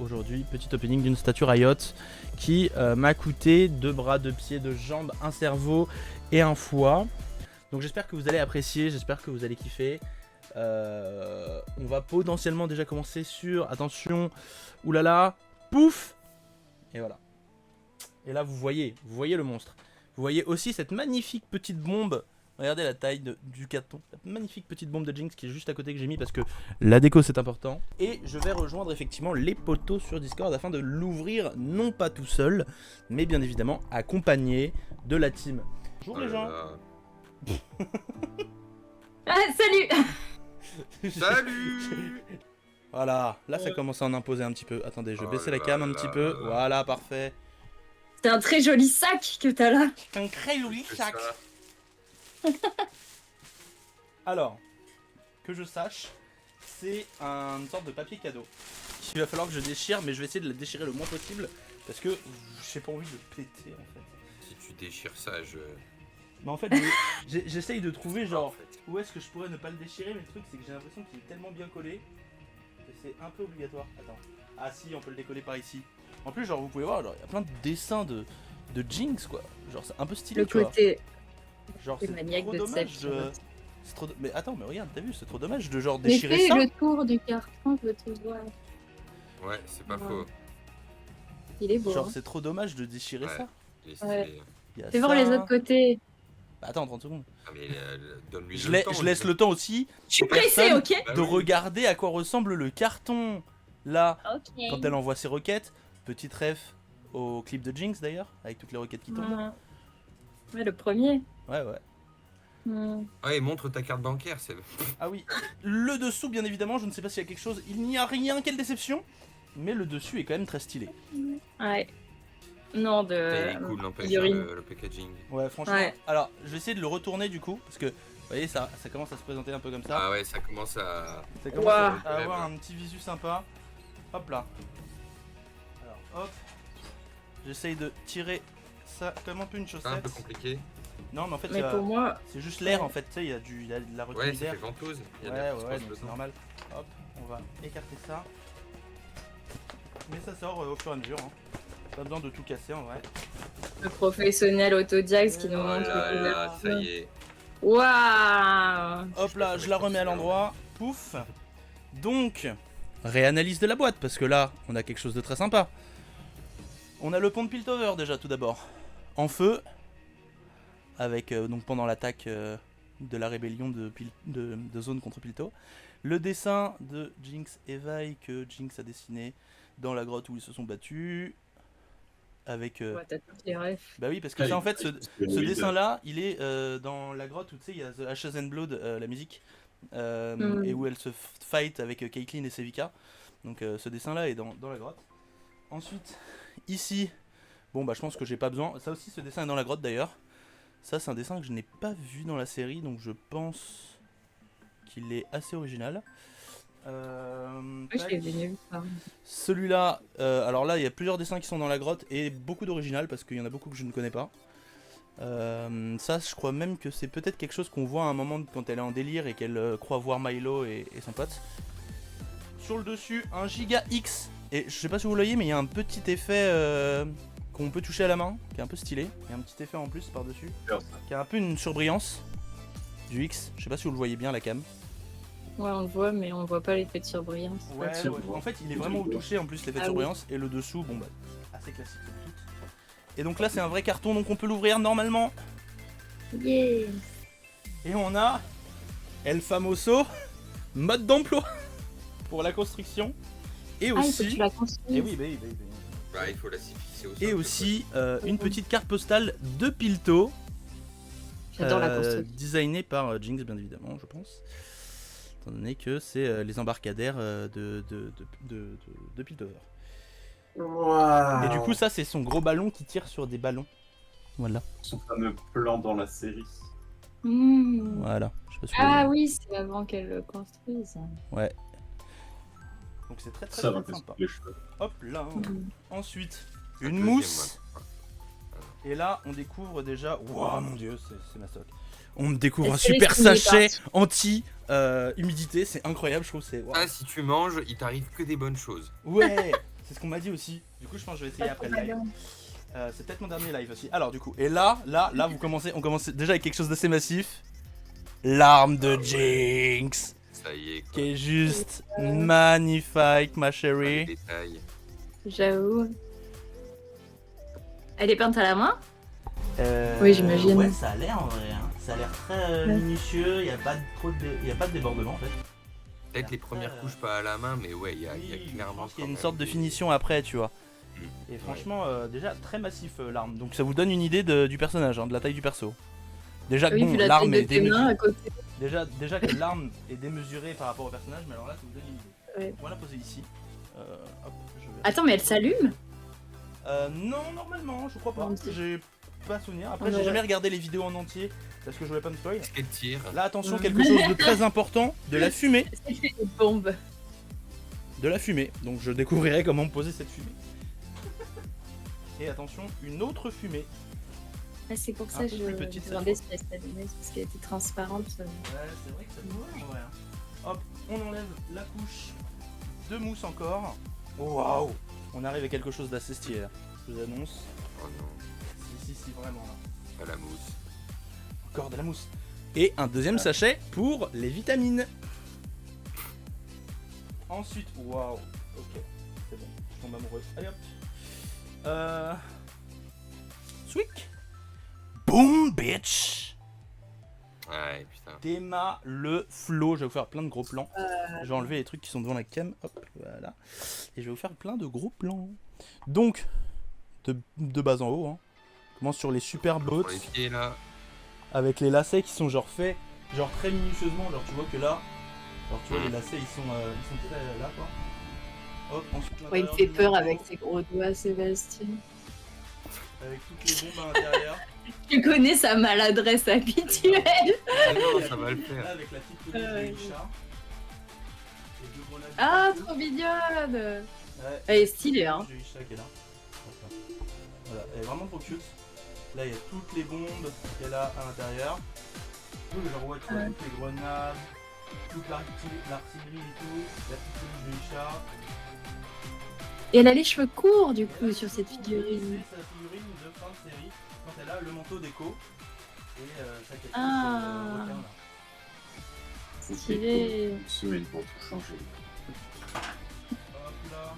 aujourd'hui. Petit opening d'une statue Riot qui m'a coûté 2 bras, 2 pieds, 2 jambes, un cerveau et un foie. Donc j'espère que vous allez apprécier, j'espère que vous allez kiffer. On va potentiellement déjà commencer sur, attention, oulala, pouf. Et voilà. Et là vous voyez le monstre. Vous voyez aussi cette magnifique petite bombe. Regardez la taille du carton. La magnifique petite bombe de Jinx qui est juste à côté que j'ai mis parce que la déco c'est important. Et je vais rejoindre effectivement les potos sur Discord afin de l'ouvrir non pas tout seul, mais bien évidemment accompagné de la team. Bonjour les gens. Ah, salut. Salut. Voilà, là ça commence à en imposer un petit peu. Attendez, je vais baisser la cam un petit peu. Voilà, parfait. C'est un très joli sac que t'as là. Un très joli sac. Alors, que je sache, c'est une sorte de papier cadeau. Il va falloir que je déchire, mais je vais essayer de le déchirer le moins possible parce que j'ai pas envie de le péter en fait. Si tu déchires ça, je... Mais en fait, j'essaye de trouver genre en fait. où est-ce que je pourrais ne pas le déchirer, mais le truc c'est que j'ai l'impression qu'il est tellement bien collé que c'est un peu obligatoire. Attends. Ah si, on peut le décoller par ici. En plus, genre vous pouvez voir, il y a plein de dessins de Jinx quoi. Genre c'est un peu stylé. Le côté. Genre C'est c'est maniaque trop de dommage Seb, de... C'est trop... Mais attends, mais regarde, t'as vu, c'est trop dommage de genre Mais déchirer fais ça. le tour du carton, je te vois. Ouais, c'est pas Ouais. faux. Il est beau. Genre hein. c'est trop dommage de déchirer Ouais. ça. Il est stylé. Ouais. Il y a Fais voir ça. les autres côtés. Bah, attends, 30 secondes. Ah, mais donne-lui Je, le temps. laisse le temps aussi Je suis aux pressée, personnes ok? Bah de oui. regarder à quoi ressemble le carton. Là, Ok. quand elle envoie ses requêtes, petite ref au clip de Jinx d'ailleurs, avec toutes les requêtes qui tombent. Ouais, le premier. Ouais, ouais. Ouais, montre ta carte bancaire, c'est... Ah oui, le dessous, bien évidemment, je ne sais pas s'il y a quelque chose. Il n'y a rien, quelle déception. Mais le dessus est quand même très stylé. Ouais. Non, Il est cool, n'empêche, figurine. le packaging. Ouais, franchement. Ouais. Alors, je vais essayer de le retourner du coup, parce que, vous voyez, ça commence à se présenter un peu comme ça. Ah ouais, ça commence à... Ça commence Ouah. à avoir un petit visu sympa. Hop là. Alors, hop. J'essaye de tirer ça comme un peu une C'est un peu chaussette. compliqué. Non, mais en fait, Mais pour moi, c'est juste l'air en fait. Tu sais, il y a de la retenue Ouais, ça d'air. fait ventouse. Il y a de Ouais, la ouais, transparence donc c'est dedans. normal. Hop, on va écarter ça. Mais ça sort au fur et à mesure. Hein. Pas besoin de tout casser en vrai. le professionnel Autodiax qui nous Oh montre là les là, ça y est. Waouh. Hop là, je la remets à l'endroit. Pouf. Donc, réanalyse de la boîte, parce que là, on a quelque chose de très sympa. On a le pont de Piltover déjà tout d'abord. En feu. Avec, donc pendant l'attaque de la rébellion de Zone contre Pilto. Le dessin de Jinx et Vi que Jinx a dessiné dans la grotte où ils se sont battus. Avec... Ouais, t'as toutes les refs. Bah oui, parce que ça, en fait, ce dessin-là, il est dans la grotte où tu sais, il y a The Ashes and Blood, la musique, et où elle se fight avec Caitlyn et Sevika. Donc ce dessin-là est dans la grotte. Ensuite, ici, bon bah je pense que j'ai pas besoin. Ça aussi, ce dessin est dans la grotte d'ailleurs. Ça, c'est un dessin que je n'ai pas vu dans la série, donc je pense qu'il est assez original. Oui, je l'ai vu nulle part. Celui-là, alors là il y a plusieurs dessins qui sont dans la grotte et beaucoup d'original parce qu'il y en a beaucoup que je ne connais pas. Ça je crois même que c'est peut-être quelque chose qu'on voit à un moment quand elle est en délire et qu'elle croit voir Milo et son pote. Sur le dessus, un Giga X. Et je sais pas si vous le voyez mais il y a un petit effet qu'on peut toucher à la main, qui est un peu stylé. Il y a un petit effet en plus par dessus, qui a un peu une surbrillance du X. Je sais pas si vous le voyez bien la cam. Ouais, on le voit, mais on voit pas l'effet de surbrillance. Ouais, là-dessus. ouais. En fait, il est vraiment au toucher en plus l'effet de Ah surbrillance et le dessous, bon bah, assez classique comme tout. Et donc là, c'est un vrai carton, donc on peut l'ouvrir normalement. Yeah. Et on a El Famoso mode d'emploi pour la construction et Ah, il faut que aussi. tu la construises. Et oui, bah oui. Bah, il faut la fixer au sol. Et aussi une petite carte postale de Pilto, J'adore la construction. designée par Jinx bien évidemment, je pense. Étant donné que c'est les embarcadères de Piltover. Wow. Et du coup, ça, c'est son gros ballon qui tire sur des ballons. Voilà. Son fameux plan dans la série. Voilà. Je sais pas si vous Ah voyez. oui, c'est avant qu'elle le construise. Ouais. Donc c'est très très, Ça va très casser sympa. les cheveux. Hop là. Ensuite, Un une deuxième, mousse. ouais. Et là, on découvre déjà. Waouh, mon dieu, c'est ma stock. On découvre un Est-ce que super les signes sachet partent anti-humidité. C'est incroyable, je trouve. C'est. Waouh. Ah, si tu manges, il t'arrive que des bonnes choses. Ouais. C'est ce qu'on m'a dit aussi. Du coup, je pense que je vais essayer après le live. Propagande. C'est peut-être mon dernier live aussi. Alors, du coup, et là, on commence déjà avec quelque chose d'assez massif. L'arme de Jinx, Ça y est, quoi. qui est juste magnifique, ma Les chérie. détails. J'avoue. Elle est peinte à la main? Euh, Oui, j'imagine. Ouais, ça a l'air en vrai. Hein. Ça a l'air très Ouais. minutieux. Il n'y a pas de débordement en fait. Peut-être les premières couches pas à la main, mais ouais, il y a Oui, je clairement. pense qu'il y a quand une même sorte de des- finition après, tu vois. Mm. Et franchement, déjà très massif l'arme. Donc ça vous donne une idée du personnage, hein, de la taille du perso. Déjà que Oui, bon, vu la taille l'arme de est tes mains à démesurée. côté. Déjà que l'arme est démesurée par rapport au personnage, mais alors là, ça vous donne une idée. Ouais. On va la poser ici. Hop, je vais- Attends, mais elle s'allume? Non, normalement, je crois pas. Non, c'est- J'ai pas souvenir. Après, On j'ai aurait- jamais regardé les vidéos en entier parce que je voulais pas me spoil. Est-ce qu'elle tire? Là, attention, quelque chose de très important, de la fumée. Elle fait des bombes. De la fumée. Donc je découvrirai comment poser cette fumée. Et attention, une autre fumée. Ah, c'est pour Un ça peu que je plus petite, me cette demandais si elle s'allumait, parce qu'elle était transparente. Ouais, c'est vrai que ça me en vrai. Hein. Hop, on enlève la couche de mousse encore. Oh, waouh! On arrive à quelque chose d'assez stylé là. Je vous annonce. Oh non, Si, vraiment là. pas la mousse. Encore de la mousse. Et un deuxième sachet pour les vitamines. Ensuite, waouh! Ok, c'est bon, je tombe amoureux. Allez hop! Sweet! Boom, bitch! Ouais, putain. Théma le flow. Je vais vous faire plein de gros plans. Je vais enlever les trucs qui sont devant la cam. Hop, voilà. Et je vais vous faire plein de gros plans. Donc, de bas en haut, hein. On commence sur les super Pour boats. les pieds là. Avec les lacets qui sont genre faits, genre très minutieusement. Genre, tu vois que là, genre, tu vois, les lacets ils sont très là, quoi. Hop, ensuite, Ouais, il me l'intérieur fait du peur manteau, avec ses gros doigts, Sébastien. Avec toutes les bombes à l'intérieur. Tu connais sa maladresse habituelle. Ah non, Et ça va le là, faire. avec la petite police de Ouais. Isha. Et deux grenades Ah, partout. trop mignonne. Ouais. Elle est stylée, hein. J'ai Isha qui est là. Voilà, elle est vraiment trop cute. Là, il y a toutes les bombes qu'elle a à l'intérieur. Genre, ouais, tu vois, Ouais. toutes les grenades, toute l'artillerie et tout, la petite peluche de Isha. Et elle a les cheveux courts, du coup, sur cette figurine. C'est la figurine de fin de série quand elle a le manteau d'écho et sa capuche Ah. requin, là. Stylé. Une semaine pour tout changer. Hop là.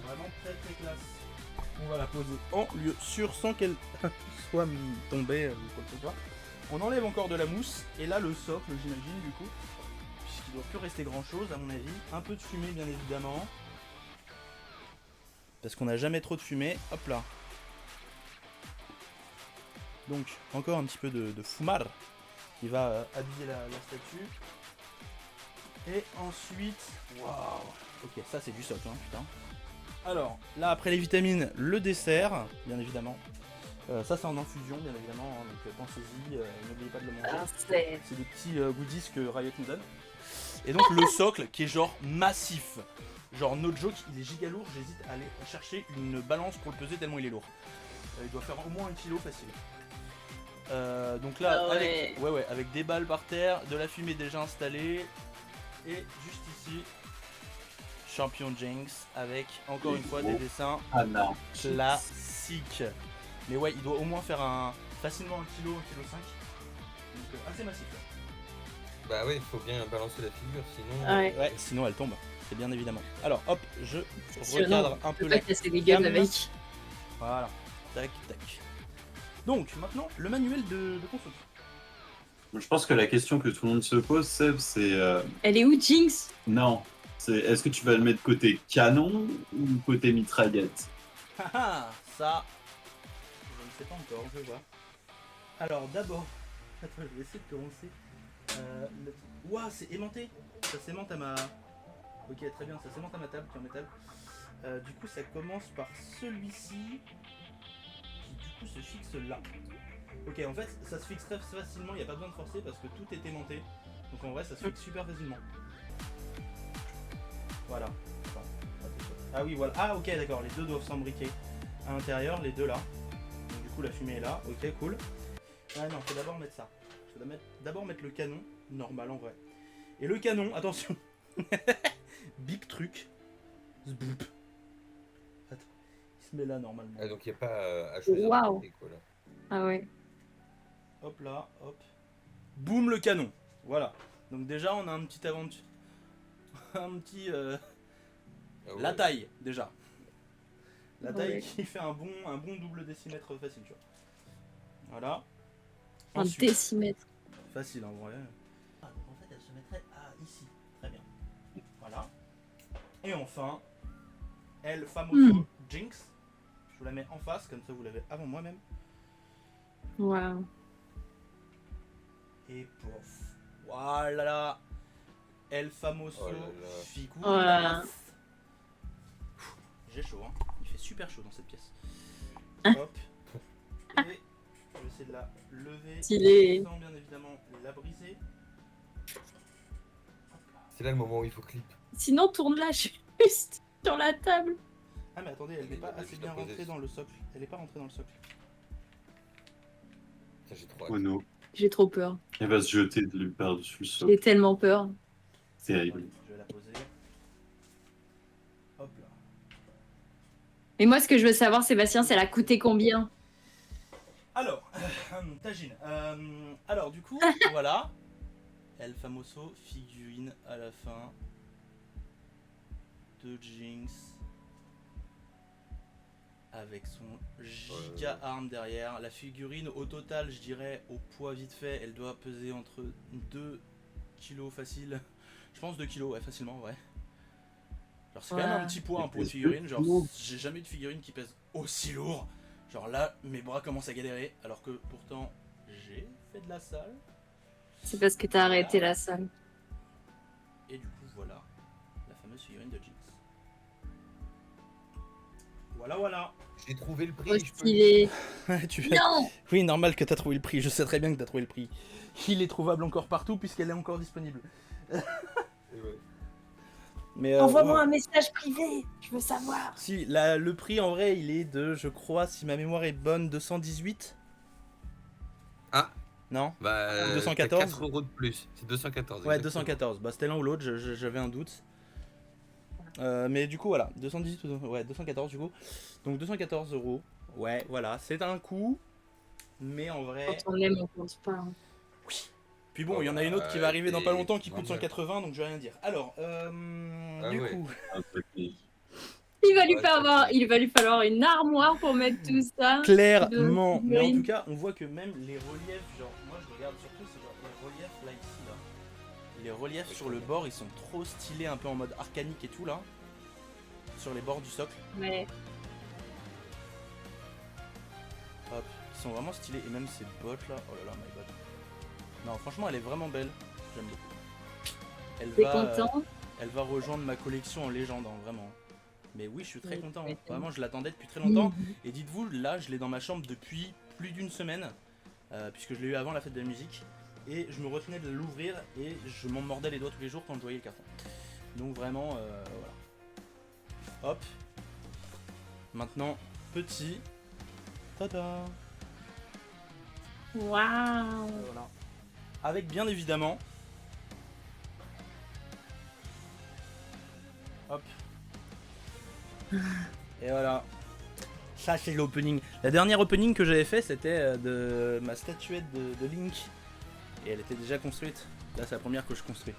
Vraiment très très classe. On va la poser en lieu sûr sans qu'elle soit tombée ou quoi que ce soit. On enlève encore de la mousse et là le socle, j'imagine, du coup, puisqu'il doit plus rester grand chose à mon avis. Un peu de fumée bien évidemment, parce qu'on n'a jamais trop de fumée. Hop là. Donc encore un petit peu de fumar qui va habiller la statue. Et ensuite, waouh, ok, ça c'est du socle, hein, putain. Alors, là après les vitamines, le dessert, bien évidemment. Ça c'est en infusion, bien évidemment, hein, donc pensez-y, n'oubliez pas de le manger. Ah, c'est... C'est des petits goodies que Riot nous donne. Et donc le socle qui est genre massif. Genre no joke, il est giga lourd, j'hésite à aller chercher une balance pour le peser tellement il est lourd. Il doit faire au moins 1 kg facile. Donc là, Ah ouais. avec des balles par terre, de la fumée déjà installée. Et juste ici, Champion Jinx avec encore une fois des dessins Anna. classiques. Mais ouais, il doit au moins faire facilement 1 kg, 1,5 kg. Donc assez massif. Bah ouais, il faut bien balancer la figure, sinon. Ouais. Ouais, sinon elle tombe, c'est bien évidemment. Alors hop, je Sinon, recadre un on peu peut la pas casser les gueules cam. avec. Voilà, tac tac. Donc maintenant, le manuel de construction. Je pense que la question que tout le monde se pose, Seb, c'est Elle est où, Jinx? non. C'est est-ce que tu vas le mettre côté canon ou côté mitraillette? Haha, ça, je ne sais pas encore, je vais voir. Alors d'abord, attends, je vais essayer de commencer. Ouah, c'est aimanté. Ça s'aimante à ma... Ok, très bien, ça s'aimante à ma table qui est en métal. Du coup, ça commence par celui-ci, qui du coup se fixe là. Ok, en fait, ça se fixe très facilement, il n'y a pas besoin de forcer parce que tout est aimanté. Donc en vrai, ça se fixe super facilement. Voilà. Attends, ah oui, voilà. Ah ok, d'accord, les deux doivent s'embriquer à l'intérieur, les deux là. Donc du coup, la fumée est là. Ok, cool. Ah non, faut d'abord mettre ça. Faut d'abord mettre le canon, normal en vrai. Et le canon, attention, big truc. Zboup. Attends, il se met là normalement. Ah, donc il n'y a pas à choisir. Waouh. de côté, quoi, là. Ah ouais. Hop là, hop. Boum le canon. Voilà. Donc déjà on a un petit aventure. un petit... Ah ouais. La taille déjà. La taille Ouais. qui fait un bon double décimètre facile, tu vois. Voilà. Un Ensuite, décimètre. facile en vrai. Ah, donc en fait elle se mettrait ici. Très bien. Voilà. Et enfin, El Famoso Jinx. Je vous la mets en face, comme ça vous l'avez avant moi-même. Waouh. Et pouf. Voilà. El Famoso Oh là là. Figurinas. Oh là là. J'ai chaud, hein. Il fait super chaud dans cette pièce. Hein. Hop. Et je vais essayer de la lever Stylé. sans bien évidemment la briser. C'est là le moment où il faut clip. Sinon, tourne-la juste sur la table. Ah mais attendez, elle n'est pas assez bien rentrée dans le socle. Elle n'est pas rentrée dans le socle. Putain, j'ai trop Oh hâte. non. J'ai trop peur. Elle va se jeter de lui par-dessus le sol. J'ai tellement peur. Terrible. Je vais la poser. Hop là. Mais moi, ce que je veux savoir, Sébastien, c'est elle a coûté combien? Alors, Tagine. Alors du coup, voilà. El Famoso figurine à la fin de Jinx avec son giga arme derrière. La figurine au total, je dirais au poids vite fait, elle doit peser entre 2 kilos facile. Je pense 2 kilos, ouais, facilement, ouais. Genre c'est quand même un petit poids hein, pour une figurine. Genre j'ai jamais eu de figurine qui pèse aussi lourd. Genre là, mes bras commencent à galérer alors que pourtant j'ai fait de la salle. C'est parce que t'as arrêté la salle. Et du coup, voilà la fameuse figurine de Jinx. Voilà, voilà. J'ai trouvé le prix. Oh, je peux- stylé. tu... Non. Oui, normal que t'as trouvé le prix. Je sais très bien que t'as trouvé le prix. Il est trouvable encore partout puisqu'elle est encore disponible. Et ouais. Mais Envoie-moi ouais. un message privé. Je veux savoir. Si, le prix en vrai, il est de, je crois, si ma mémoire est bonne, 218. Ah. Non. Bah, 214. t'as 4 € de plus. C'est 214. Ouais, exactement. 214. Bah, c'était l'un ou l'autre, j'avais un doute. Mais du coup, voilà. 218 ou ouais, 214 du coup. Donc 214 €. Ouais, voilà. C'est un coût. Mais en vrai. Quand on aime, on compte pas. hein. Oui. Puis bon, il y en a une autre qui va arriver dans pas longtemps qui coûte normal. 180, donc je vais rien dire. Alors, du ouais. coup. Il va lui falloir une armoire pour mettre tout ça. Clairement. De Mais en tout figurines. cas, on voit que même les reliefs, genre, moi je regarde surtout, c'est genre les reliefs là ici, là. Les reliefs sur le bord, ils sont trop stylés, un peu en mode arcanique et tout là. Sur les bords du socle. Ouais. Hop. Ils sont vraiment stylés. Et même ces bottes là. Oh là là, my god. Non, franchement, elle est vraiment belle. J'aime beaucoup. T'es content? Elle va rejoindre ma collection en légende, hein, vraiment. Mais oui, je suis très Oui, content. mais Hein. Vraiment, je l'attendais depuis très longtemps. Mhm. Et dites-vous, là, je l'ai dans ma chambre depuis plus d'une semaine. Puisque je l'ai eu avant la fête de la musique. Et je me retenais de l'ouvrir et je m'en mordais les doigts tous les jours quand je voyais le carton. Donc vraiment, voilà. Hop. Maintenant, petit. Tada. Waouh. Voilà. Avec bien évidemment. Hop. Et voilà. Ça c'est l'opening. La dernière opening que j'avais fait c'était de ma statuette de Link. Et elle était déjà construite. Là c'est la première que je construis.